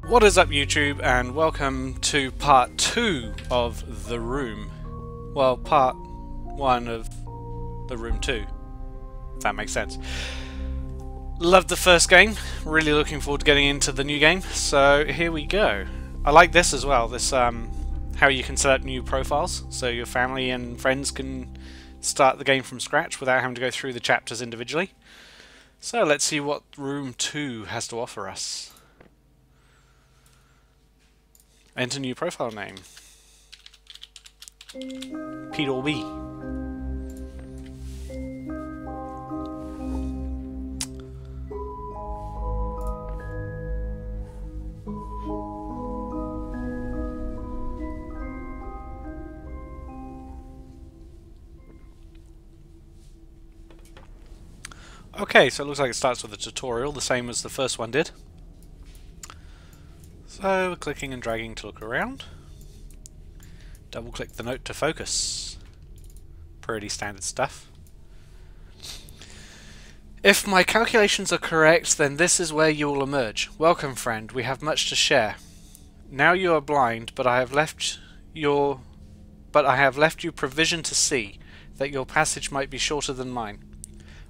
What is up, YouTube, and welcome to part 2 of The Room. Well, part 1 of The Room 2, if that makes sense. Loved the first game, really looking forward to getting into the new game, so here we go. I like this as well, this how you can set up new profiles, so your family and friends can start the game from scratch without having to go through the chapters individually. So let's see what Room 2 has to offer us. Enter new profile name. Peter B. Okay, so it looks like it starts with a tutorial, the same as the first one did. So, clicking and dragging to look around. Double click the note to focus. Pretty standard stuff. If my calculations are correct, then this is where you will emerge. Welcome, friend, we have much to share. Now you are blind, but I have left you provision to see, that your passage might be shorter than mine.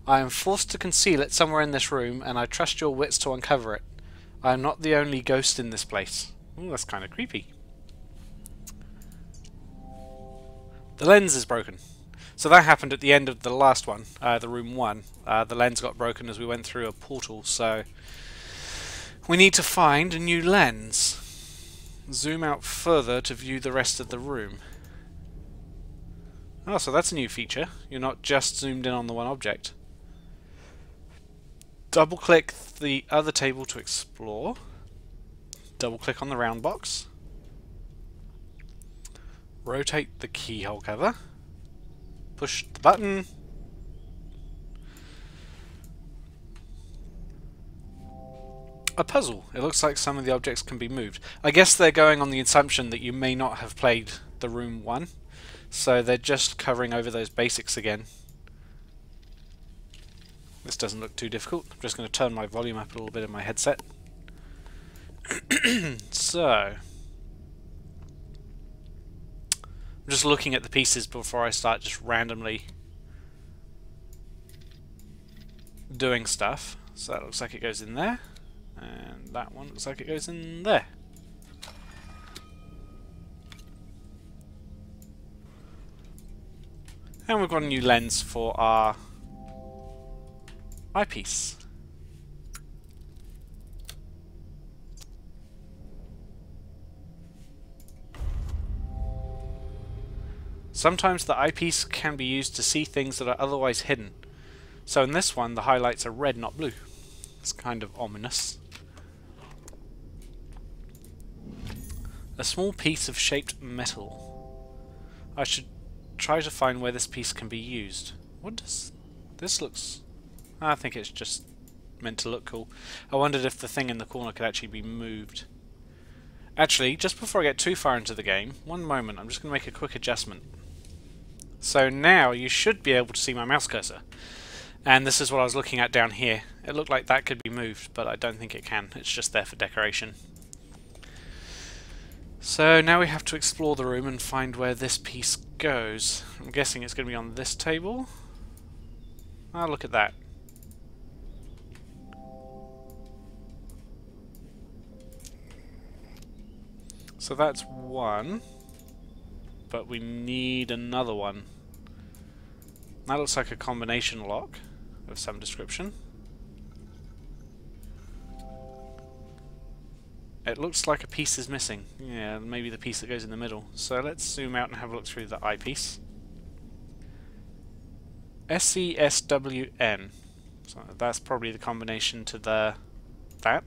I am forced to conceal it somewhere in this room, and I trust your wits to uncover it. I am not the only ghost in this place. Ooh, that's kind of creepy. The lens is broken. So that happened at the end of the last one, the room 1. The lens got broken as we went through a portal, so we need to find a new lens. Zoom out further to view the rest of the room. Oh, so that's a new feature. You're not just zoomed in on the one object. Double click the other table to explore. Double click on the round box. Rotate the keyhole cover. Push the button. A puzzle. It looks like some of the objects can be moved. I guess they're going on the assumption that you may not have played the room 1, so they're just covering over those basics again. This doesn't look too difficult. I'm just going to turn my volume up a little bit in my headset. So, I'm just looking at the pieces before I start just randomly doing stuff. So that looks like it goes in there, and that one looks like it goes in there. And we've got a new lens for our eyepiece. Sometimes the eyepiece can be used to see things that are otherwise hidden. So in this one, the highlights are red, not blue. It's kind of ominous. A small piece of shaped metal. I should try to find where this piece can be used. What does this looks? I think it's just meant to look cool. I wondered if the thing in the corner could actually be moved. Actually, just before I get too far into the game, one moment, I'm just going to make a quick adjustment. So now you should be able to see my mouse cursor. And this is what I was looking at down here. It looked like that could be moved, but I don't think it can. It's just there for decoration. So now we have to explore the room and find where this piece goes. I'm guessing it's going to be on this table. Ah, look at that. So that's one, but we need another one. That looks like a combination lock of some description. It looks like a piece is missing. Yeah, maybe the piece that goes in the middle. So let's zoom out and have a look through the eyepiece. SCSWN. So that's probably the combination to that.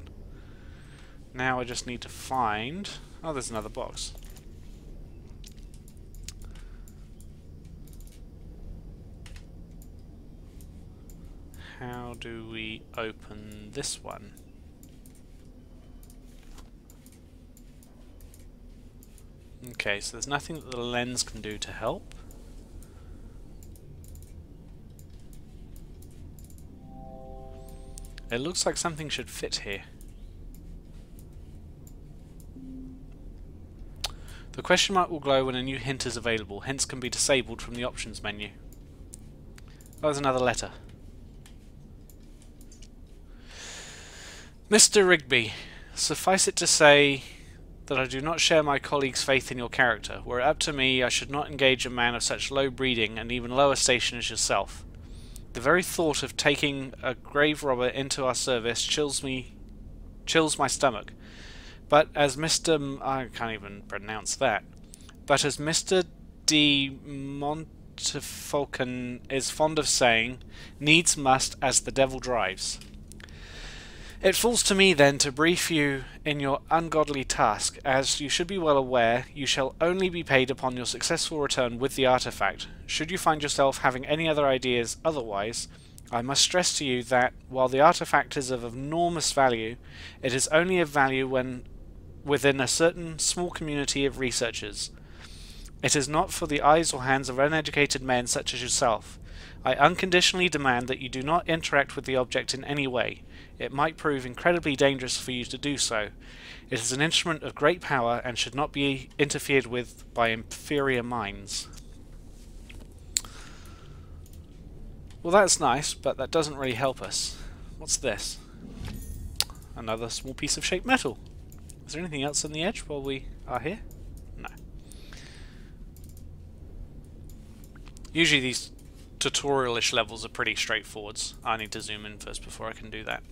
Now I just need to find... Oh, there's another box. How do we open this one? Okay, so there's nothing that the lens can do to help. It looks like something should fit here. The question mark will glow when a new hint is available. Hints can be disabled from the options menu. Oh, there's another letter. Mr. Rigby, suffice it to say that I do not share my colleagues' faith in your character. Were it up to me, I should not engage a man of such low breeding and even lower station as yourself. The very thought of taking a grave robber into our service chills my stomach. But as I can't even pronounce that. But as Mr. de Montefalcon is fond of saying, needs must as the devil drives. It falls to me then to brief you in your ungodly task. As you should be well aware, you shall only be paid upon your successful return with the artifact. Should you find yourself having any other ideas otherwise, I must stress to you that, while the artifact is of enormous value, it is only of value when within a certain small community of researchers. It is not for the eyes or hands of uneducated men such as yourself. I unconditionally demand that you do not interact with the object in any way. It might prove incredibly dangerous for you to do so. It is an instrument of great power and should not be interfered with by inferior minds. Well, that's nice, but that doesn't really help us. What's this? Another small piece of shaped metal. Is there anything else on the edge while we are here? No. Usually these tutorial-ish levels are pretty straightforward. I need to zoom in first before I can do that.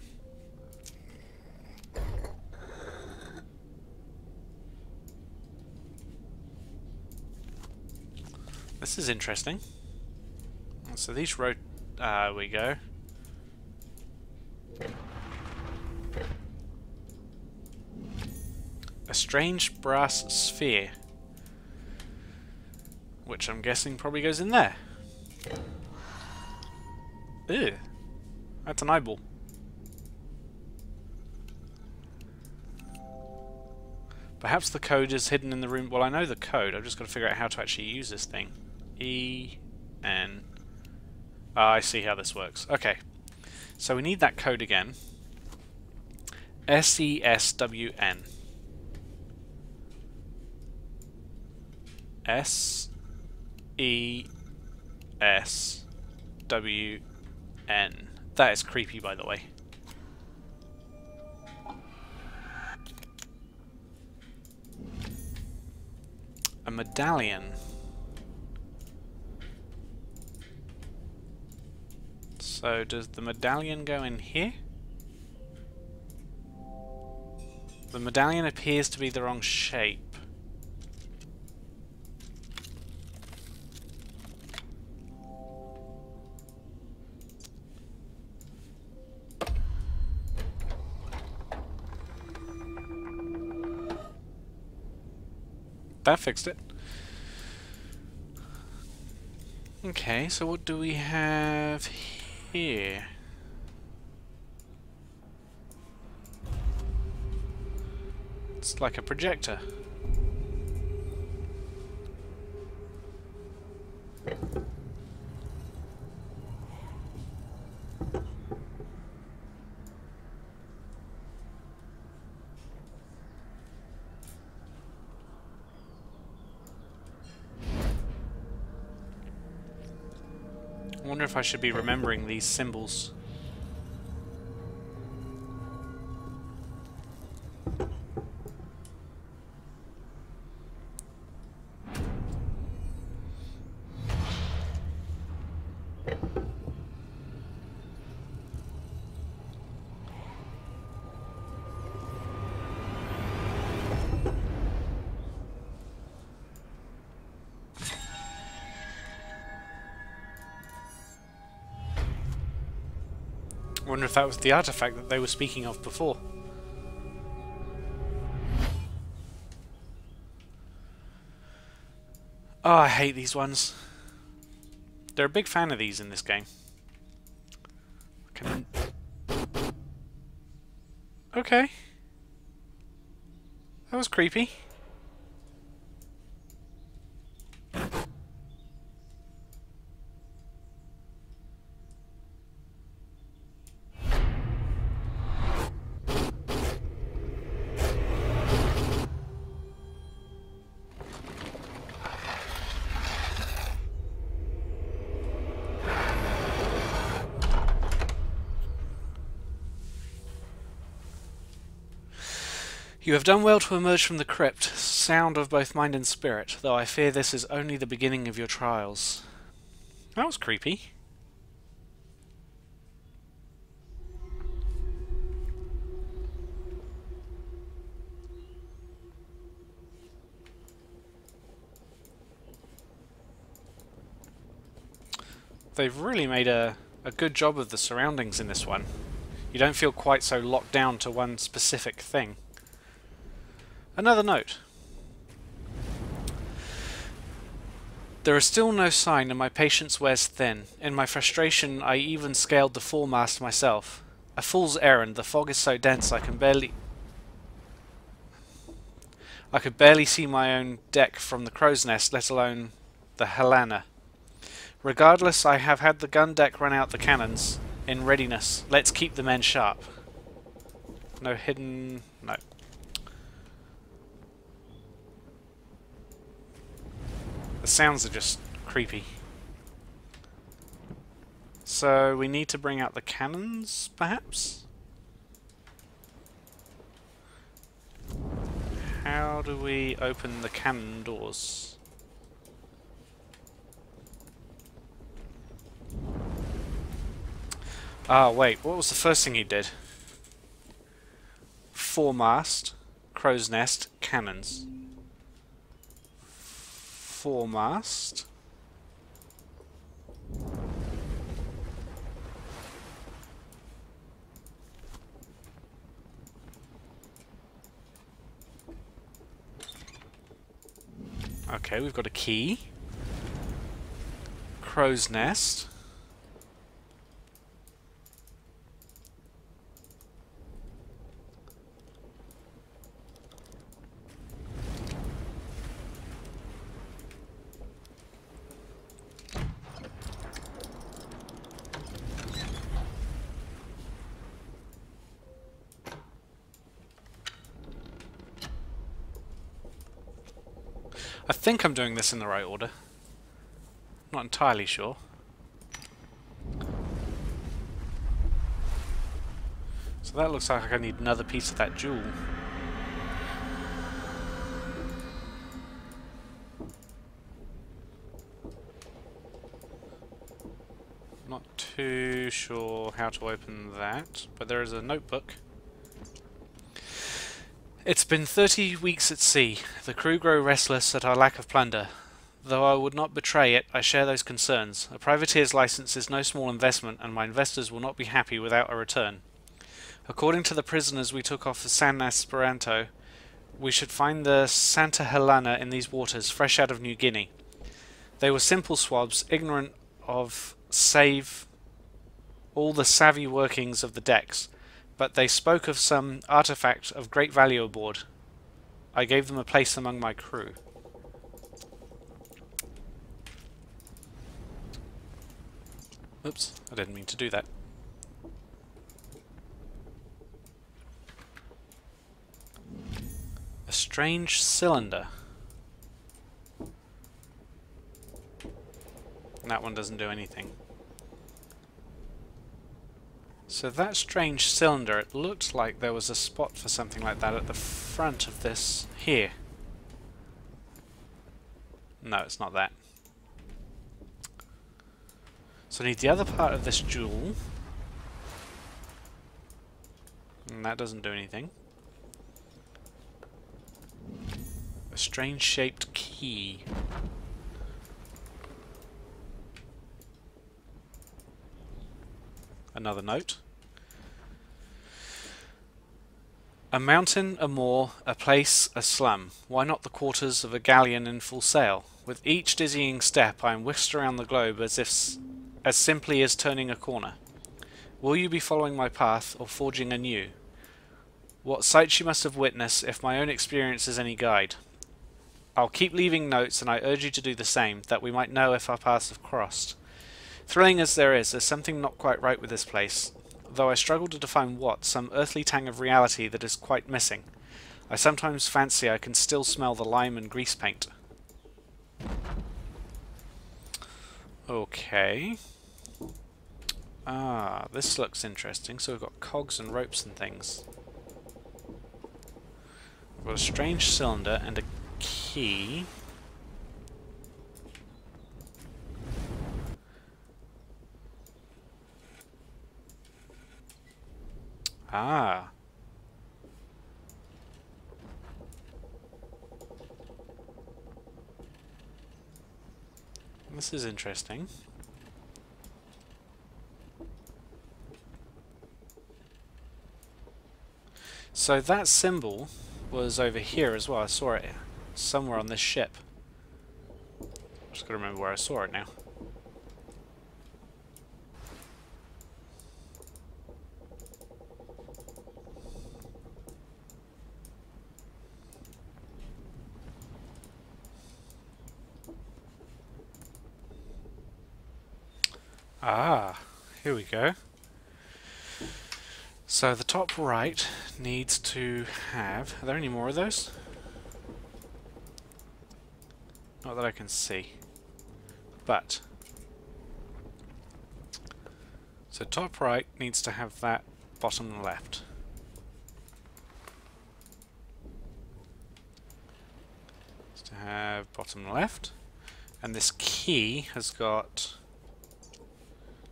This is interesting. So these we go. A strange brass sphere, which I'm guessing probably goes in there. Ew, that's an eyeball. Perhaps the code is hidden in the room. Well, I know the code. I've just got to figure out how to actually use this thing. E-N. Ah, I see how this works. Okay, so we need that code again. S-E-S-W-N. S-E-S-W-N. That is creepy, by the way. A medallion. So does the medallion go in here? The medallion appears to be the wrong shape. That fixed it. Okay, so what do we have here? It's like a projector. I wonder if I should be remembering these symbols. I wonder if that was the artifact that they were speaking of before. Oh, I hate these ones. They're a big fan of these in this game. Okay. That was creepy. You have done well to emerge from the crypt, sound of both mind and spirit, though I fear this is only the beginning of your trials. That was creepy. They've really made a good job of the surroundings in this one. You don't feel quite so locked down to one specific thing. Another note. There is still no sign and my patience wears thin. In my frustration I even scaled the foremast myself. A fool's errand, the fog is so dense I could barely see my own deck from the crow's nest, let alone the Helena. Regardless, I have had the gun deck run out the cannons in readiness. Let's keep the men sharp. No hidden... no. The sounds are just creepy. So we need to bring out the cannons, perhaps? How do we open the cannon doors? Ah, wait, what was the first thing he did? Foremast, crow's nest, cannons. Foremast. Okay, we've got a key. Crow's nest. I think I'm doing this in the right order. Not entirely sure. So that looks like I need another piece of that jewel. Not too sure how to open that, but there is a notebook. It's been 30 weeks at sea. The crew grow restless at our lack of plunder. Though I would not betray it, I share those concerns. A privateer's license is no small investment, and my investors will not be happy without a return. According to the prisoners we took off the San Esperanto, we should find the Santa Helena in these waters, fresh out of New Guinea. They were simple swabs, ignorant of save all the savvy workings of the decks, but they spoke of some artifact of great value aboard. I gave them a place among my crew. Oops, I didn't mean to do that. A strange cylinder. That one doesn't do anything. So that strange cylinder, it looked like there was a spot for something like that at the front of this here. No, it's not that. So I need the other part of this jewel. And that doesn't do anything. A strange shaped key. Another note. A mountain, a moor, a place, a slum. Why not the quarters of a galleon in full sail? With each dizzying step I am whisked around the globe as simply as turning a corner. Will you be following my path or forging anew? What sights you must have witnessed if my own experience is any guide. I'll keep leaving notes and I urge you to do the same, that we might know if our paths have crossed. Thrilling as there is, there's something not quite right with this place. Though I struggle to define what, some earthly tang of reality that is quite missing. I sometimes fancy I can still smell the lime and grease paint. Okay. Ah, this looks interesting. So we've got cogs and ropes and things. got a strange cylinder and a key. Ah. This is interesting. So that symbol was over here as well. I saw it somewhere on this ship. Just gotta remember where I saw it now. Ah, here we go. So the top right needs to have... Are there any more of those? Not that I can see. But... So top right needs to have that bottom left. Needs to have bottom left. And this key has got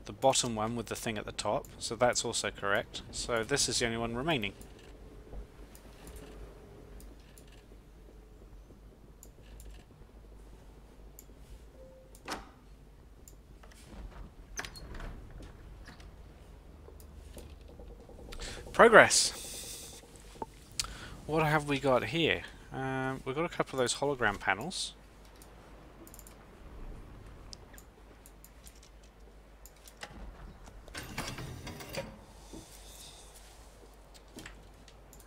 the bottom one with the thing at the top, so that's also correct. So this is the only one remaining. Progress! What have we got here? We've got a couple of those hologram panels.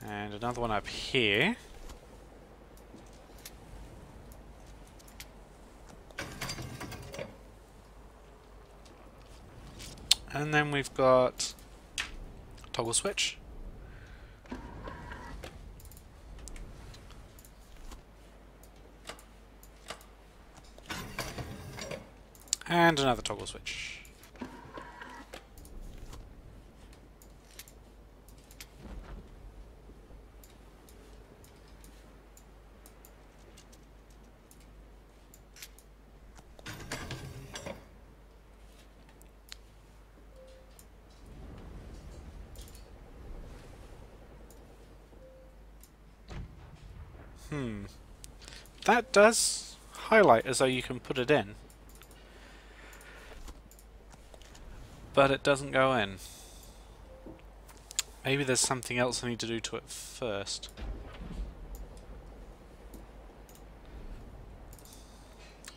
And another one up here. And then we've got a toggle switch. And another toggle switch. That does highlight as though you can put it in. But it doesn't go in. Maybe there's something else I need to do to it first.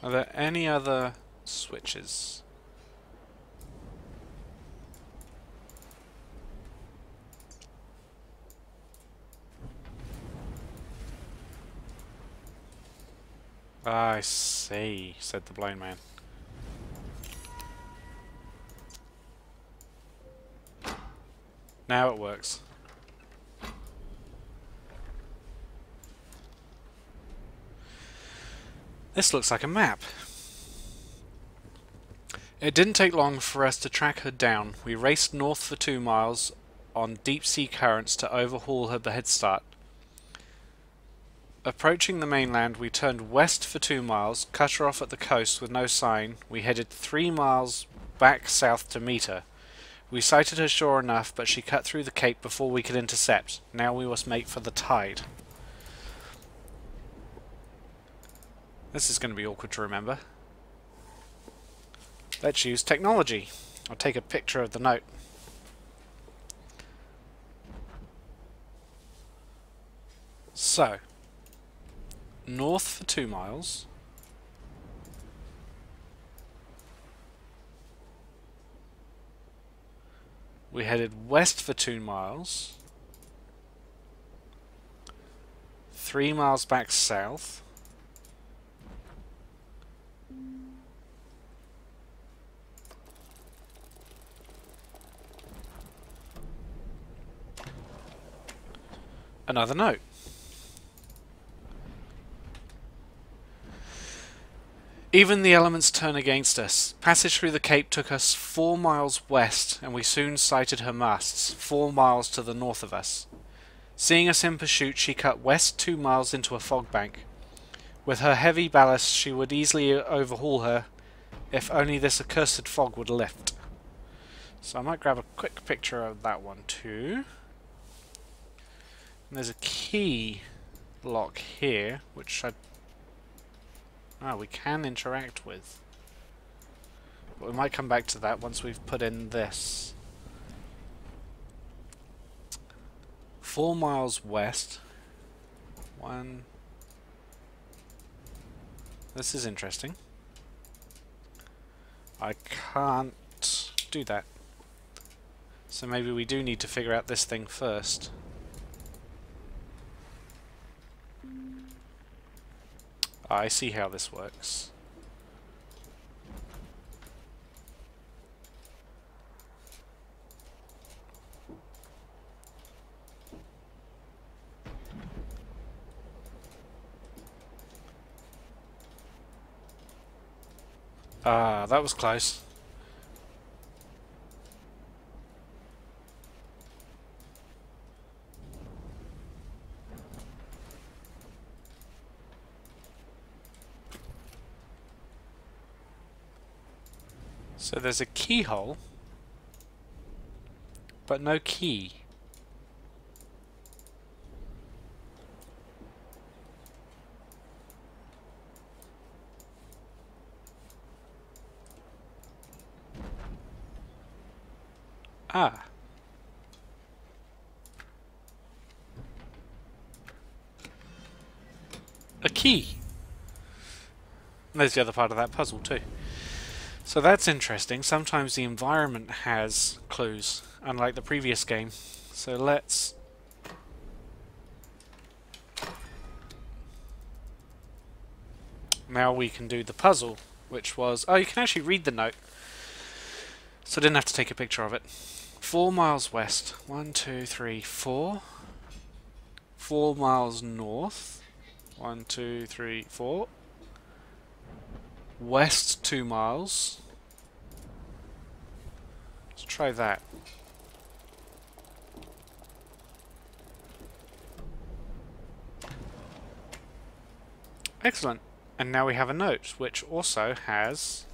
Are there any other switches? I see, said the blind man. Now it works. This looks like a map. It didn't take long for us to track her down. We raced north for 2 miles on deep sea currents to overhaul her head start. Approaching the mainland, we turned west for 2 miles, cut her off at the coast with no sign. We headed 3 miles back south to meet her. We sighted her sure enough, but she cut through the cape before we could intercept. Now we must make for the tide. This is going to be awkward to remember. Let's use technology. I'll take a picture of the note. So, north for 2 miles. We headed west for 2 miles. 3 miles back south. Another note. Even the elements turn against us. Passage through the Cape took us 4 miles west, and we soon sighted her masts, 4 miles to the north of us. Seeing us in pursuit, she cut west 2 miles into a fog bank. With her heavy ballast, she would easily overhaul her, if only this accursed fog would lift. So I might grab a quick picture of that one too. And there's a key lock here, which we can interact with. But we might come back to that once we've put in this. 4 miles west. This is interesting. I can't do that. So maybe we do need to figure out this thing first. I see how this works. Ah, that was close. So there's a keyhole, but no key. Ah. A key. And there's the other part of that puzzle too. So that's interesting. Sometimes the environment has clues, unlike the previous game. So let's... Now we can do the puzzle, which was... Oh, you can actually read the note. So I didn't have to take a picture of it. 4 miles west. 1, 2, 3, 4. 4 miles north. 1, 2, 3, 4. West 2 miles. Let's try that. Excellent. And now we have a note, which also has...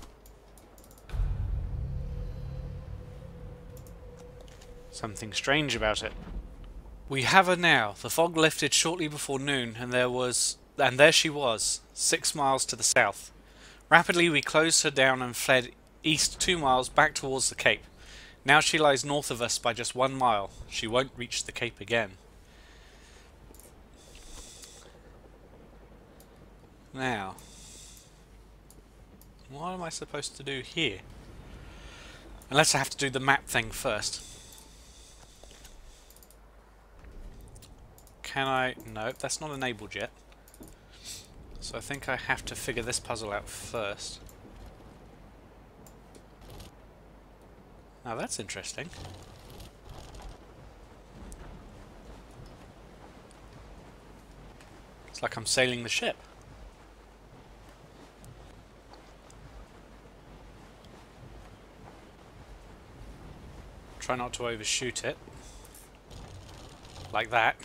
something strange about it. We have her now. The fog lifted shortly before noon, and there she was, 6 miles to the south. Rapidly we closed her down and fled east 2 miles back towards the Cape. Now she lies north of us by just 1 mile. She won't reach the Cape again. Now, what am I supposed to do here? Unless I have to do the map thing first. Can I... No, that's not enabled yet. So I think I have to figure this puzzle out first. Now that's interesting. It's like I'm sailing the ship. Try not to overshoot it. Like that.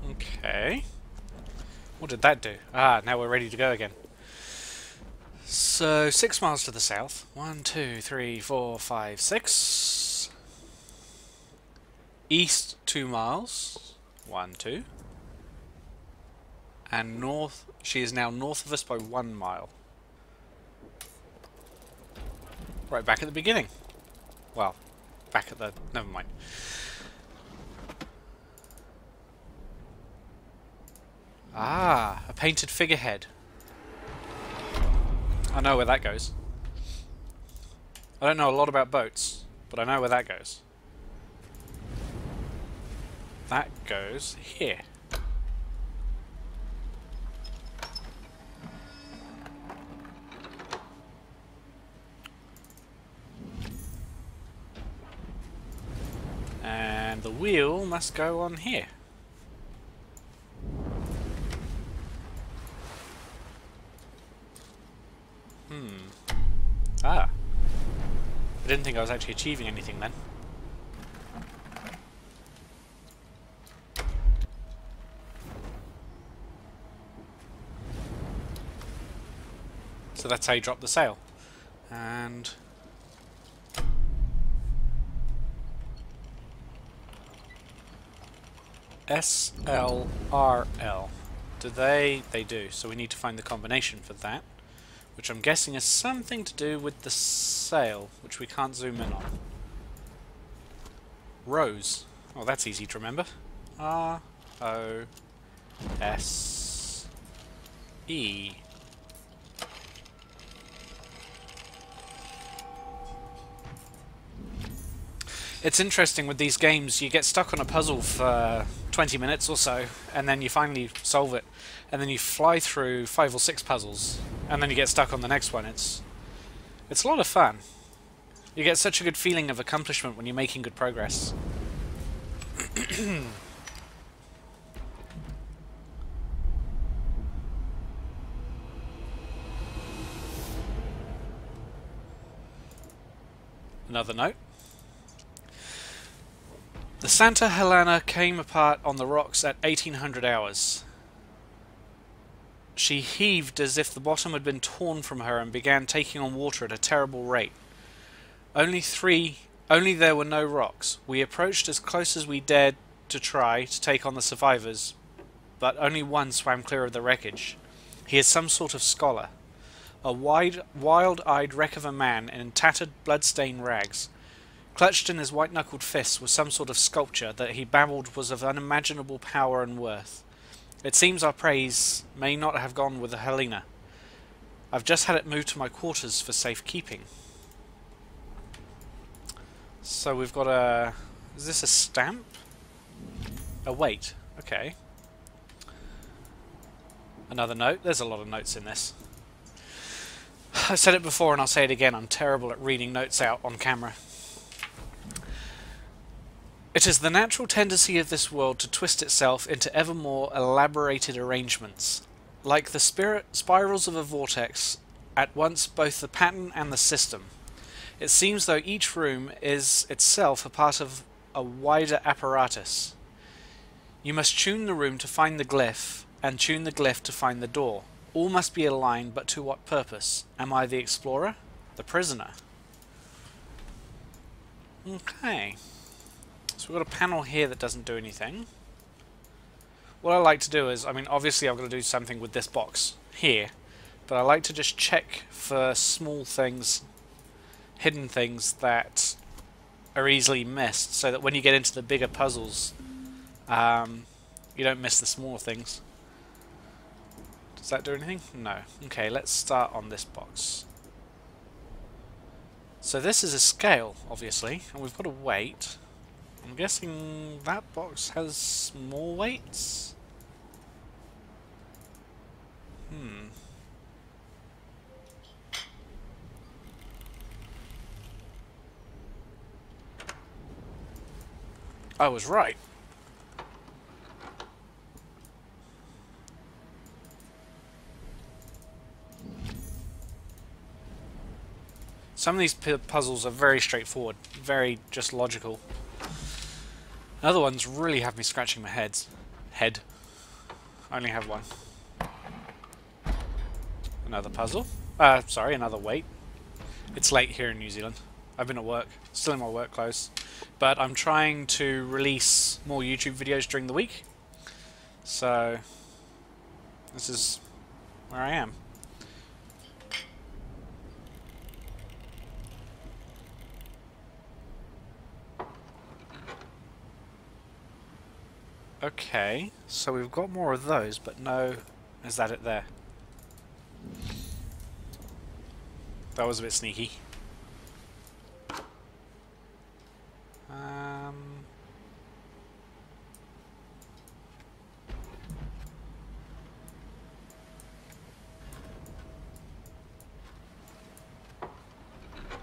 Okay. What did that do? Ah, now we're ready to go again. So, 6 miles to the south. 1, 2, 3, 4, 5, 6. East 2 miles. 1, 2. And north, she is now north of us by 1 mile. Right back at the beginning. Well, back at the... never mind. Ah, a painted figurehead. I know where that goes. I don't know a lot about boats, but I know where that goes. That goes here. And the wheel must go on here. Ah. I didn't think I was actually achieving anything then. So that's how you drop the sail. And... SLRL. Do they? They do. So we need to find the combination for that, which I'm guessing is something to do with the sail, which we can't zoom in on. Rose. Oh, that's easy to remember. R-O-S-E. It's interesting with these games, you get stuck on a puzzle for 20 minutes or so, and then you finally solve it, and then you fly through 5 or 6 puzzles, and then you get stuck on the next one. It's a lot of fun. You get such a good feeling of accomplishment when you're making good progress. Another note. The Santa Helena came apart on the rocks at 1800 hours. She heaved as if the bottom had been torn from her and began taking on water at a terrible rate. Only there were no rocks. We approached as close as we dared to try to take on the survivors, but only one swam clear of the wreckage. He is some sort of scholar. A wild-eyed wreck of a man in tattered, blood-stained rags. Clutched in his white-knuckled fists was some sort of sculpture that he babbled was of unimaginable power and worth. It seems our praise may not have gone with the Helena. I've just had it moved to my quarters for safekeeping. So we've got a... Is this a stamp? A weight. Okay. Another note. There's a lot of notes in this. I've said it before and I'll say it again. I'm terrible at reading notes out on camera. It is the natural tendency of this world to twist itself into ever more elaborated arrangements. Like the spirals of a vortex, at once both the pattern and the system. It seems though each room is itself a part of a wider apparatus. You must tune the room to find the glyph, and tune the glyph to find the door. All must be aligned, but to what purpose? Am I the explorer? The prisoner? Okay. So we've got a panel here that doesn't do anything. What I like to do is, I mean, obviously I've got to do something with this box here, but I like to just check for small things, hidden things that are easily missed, so that when you get into the bigger puzzles, you don't miss the smaller things. Does that do anything? No. Okay, let's start on this box. So this is a scale, obviously, and we've got a weight. I'm guessing that box has more weights? I was right. Some of these puzzles are very straightforward, very just logical. Other ones really have me scratching my head. I only have one. Another puzzle. Sorry, another weight. It's late here in New Zealand. I've been at work, still in my work clothes. But I'm trying to release more YouTube videos during the week. So, this is where I am. Okay, so we've got more of those, but no... Is that it there? That was a bit sneaky.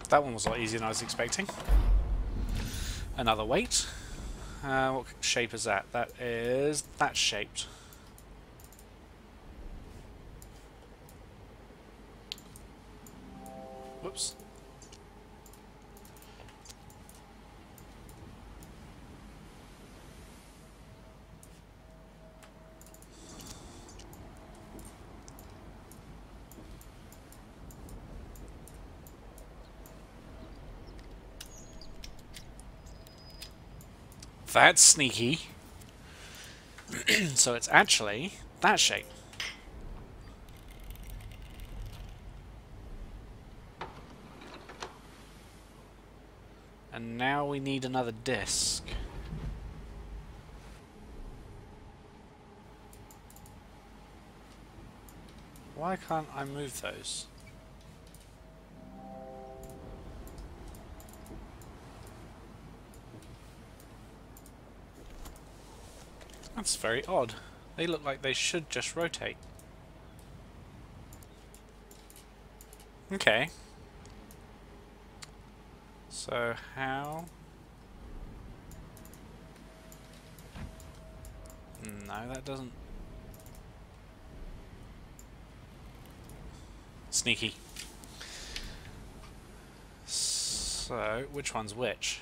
That one was a lot easier than I was expecting. Another weight. What shape is that? That is that shaped. Whoops. That's sneaky. So it's actually that shape. And now we need another disc. Why can't I move those? That's very odd. They look like they should just rotate. Okay. So how? No, that doesn't. Sneaky. So, which one's which?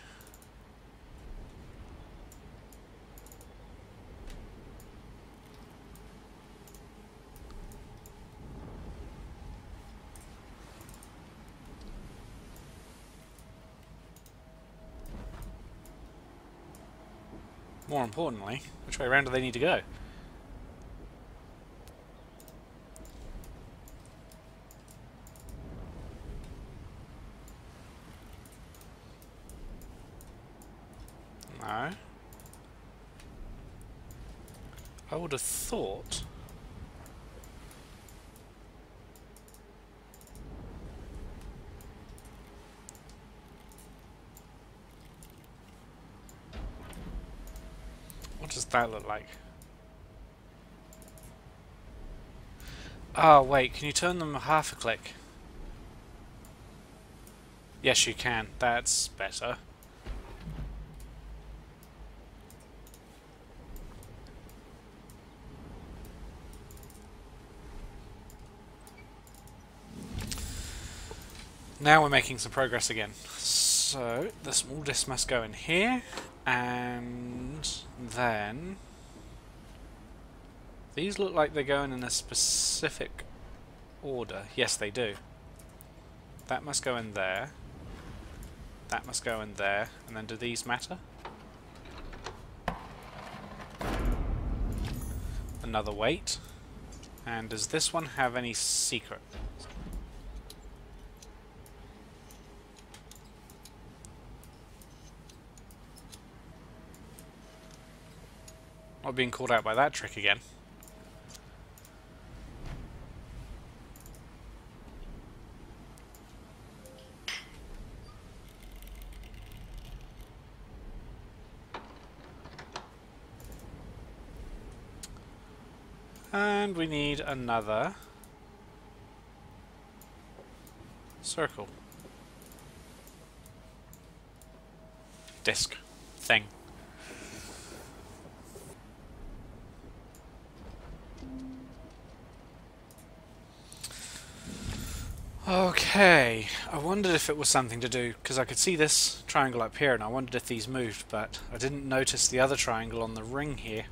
More importantly, which way around do they need to go? No. I would have thought... What does that look like? Oh, wait, can you turn them half a click? Yes, you can. That's better. Now we're making some progress again. So, the small disc must go in here, and then... These look like they're going in a specific order. Yes, they do. That must go in there. That must go in there. And then do these matter? Another weight. And does this one have any secret? Not being called out by that trick again. And we need another circle. Disc thing. Okay, I wondered if it was something to do, because I could see this triangle up here and I wondered if these moved, but I didn't notice the other triangle on the ring here.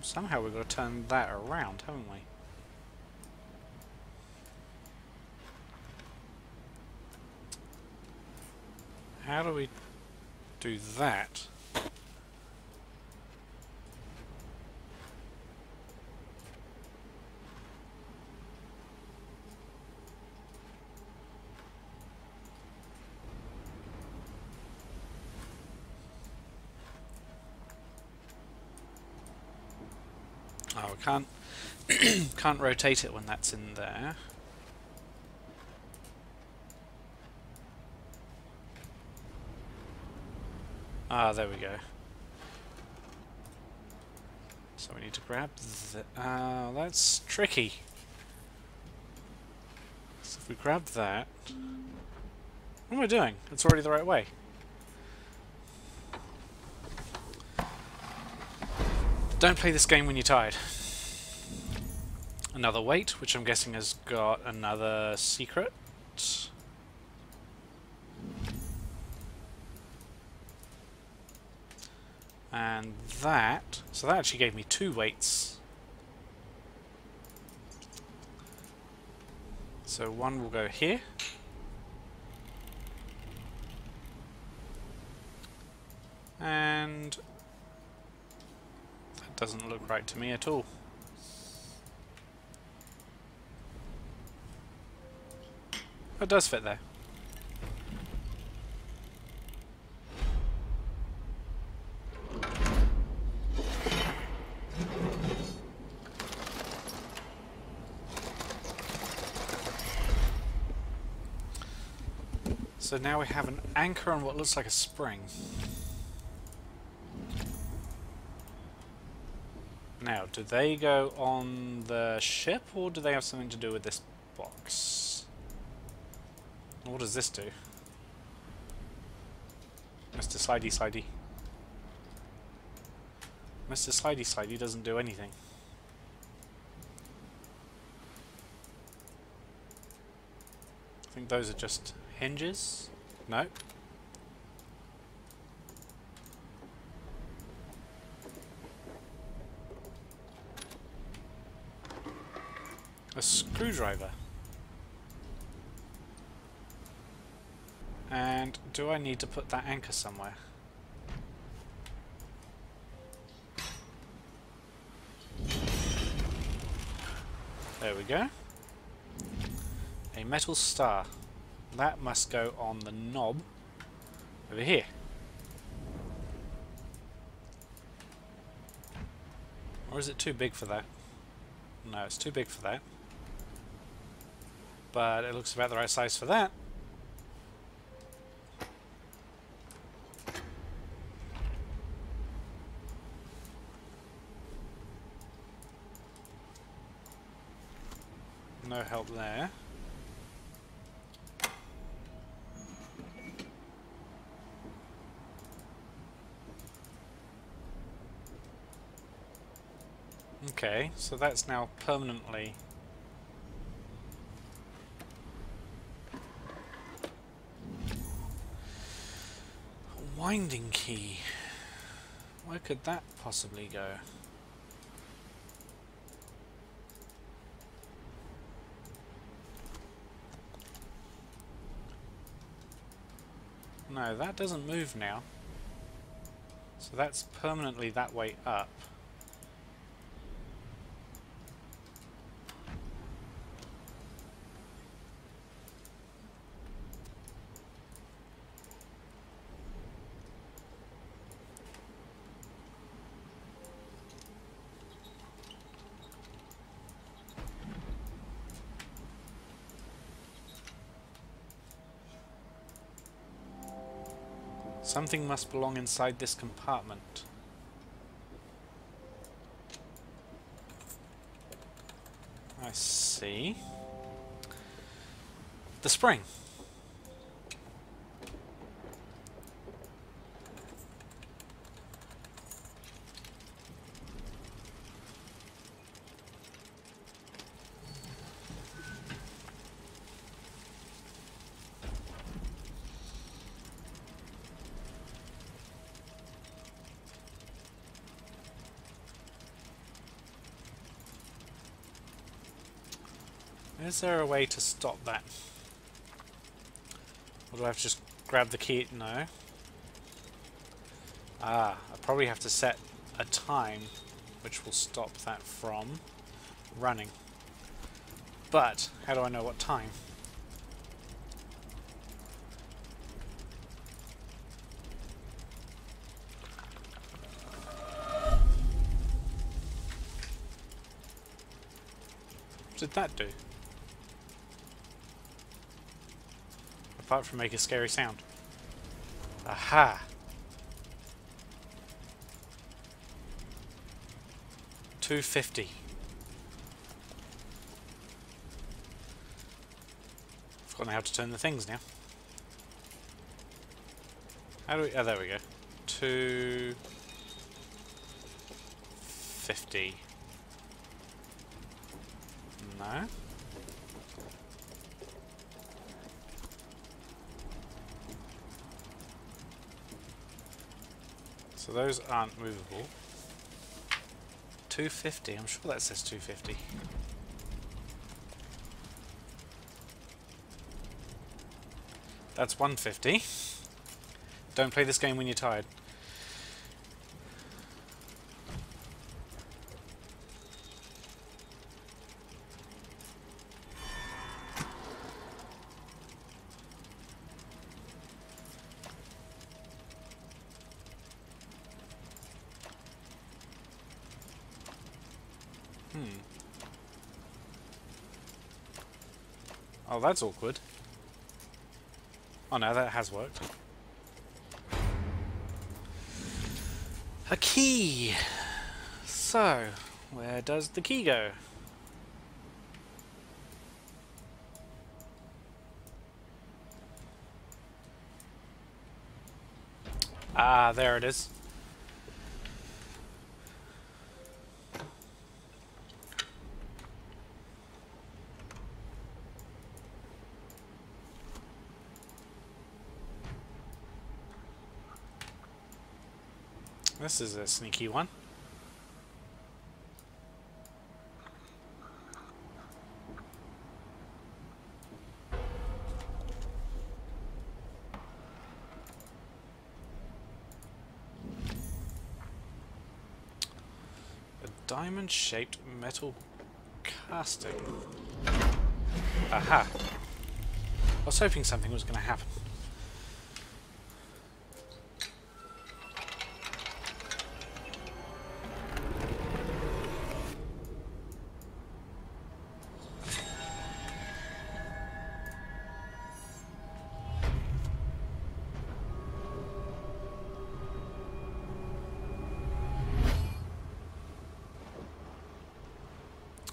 Somehow we've got to turn that around, haven't we? How do we do that? Oh, we can't can't rotate it when that's in there. Ah, there we go. So we need to grab the... that's tricky. So if we grab that... What am I doing? It's already the right way. Don't play this game when you're tired. Another weight, which I'm guessing has got another secret. And that... so that actually gave me 2 weights. So one will go here. And... that doesn't look right to me at all. It does fit there. So now we have an anchor on what looks like a spring. Now, do they go on the ship, or do they have something to do with this box? What does this do? Mr. Slidey Slidey. Mr. Slidey Slidey doesn't do anything. I think those are just hinges? No. A screwdriver. And do I need to put that anchor somewhere? There we go. A metal star. That must go on the knob over here. Or is it too big for that? No, it's too big for that. But it looks about the right size for that. No help there. Okay, so that's now permanently a winding key. Where could that possibly go? No, that doesn't move now. So that's permanently that way up. Something must belong inside this compartment. I see. The spring. Is there a way to stop that? Or do I have to just grab the key? No. Ah, I probably have to set a time which will stop that from running. But, how do I know what time? What did that do? Apart from make a scary sound. Aha! $2.50. Forgotten how to turn the things now. How do we? Oh, there we go. $2.50. 150. No. So those aren't movable. 250, I'm sure that says 250. That's 150. Don't play this game when you're tired. Oh, that's awkward. Oh no, that has worked. A key! So, where does the key go? Ah, there it is. This is a sneaky one. A diamond-shaped metal casting. Aha! I was hoping something was going to happen.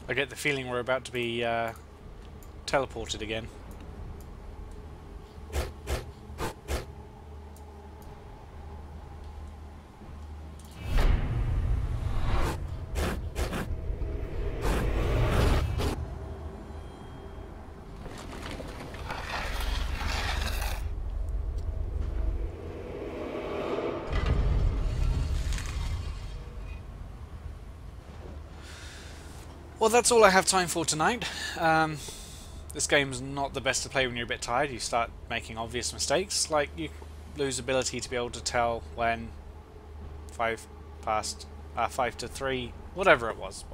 I get the feeling we're about to be teleported again. Well, that's all I have time for tonight. This game's not the best to play when you're a bit tired. You start making obvious mistakes, like you lose ability to be able to tell when 5 to 3, whatever it was.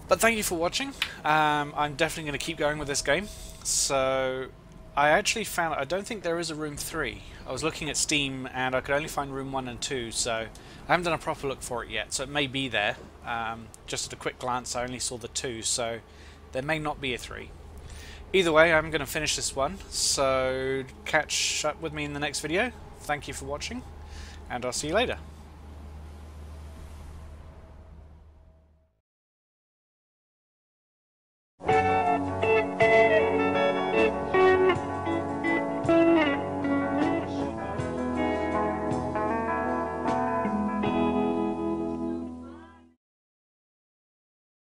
But thank you for watching. I'm definitely going to keep going with this game. So I actually found, I don't think there is a room 3. I was looking at Steam and I could only find room 1 and 2, so I haven't done a proper look for it yet, so it may be there. Just at a quick glance I only saw the 2, so there may not be a 3. Either way, I'm going to finish this one, so catch up with me in the next video. Thank you for watching, and I'll see you later.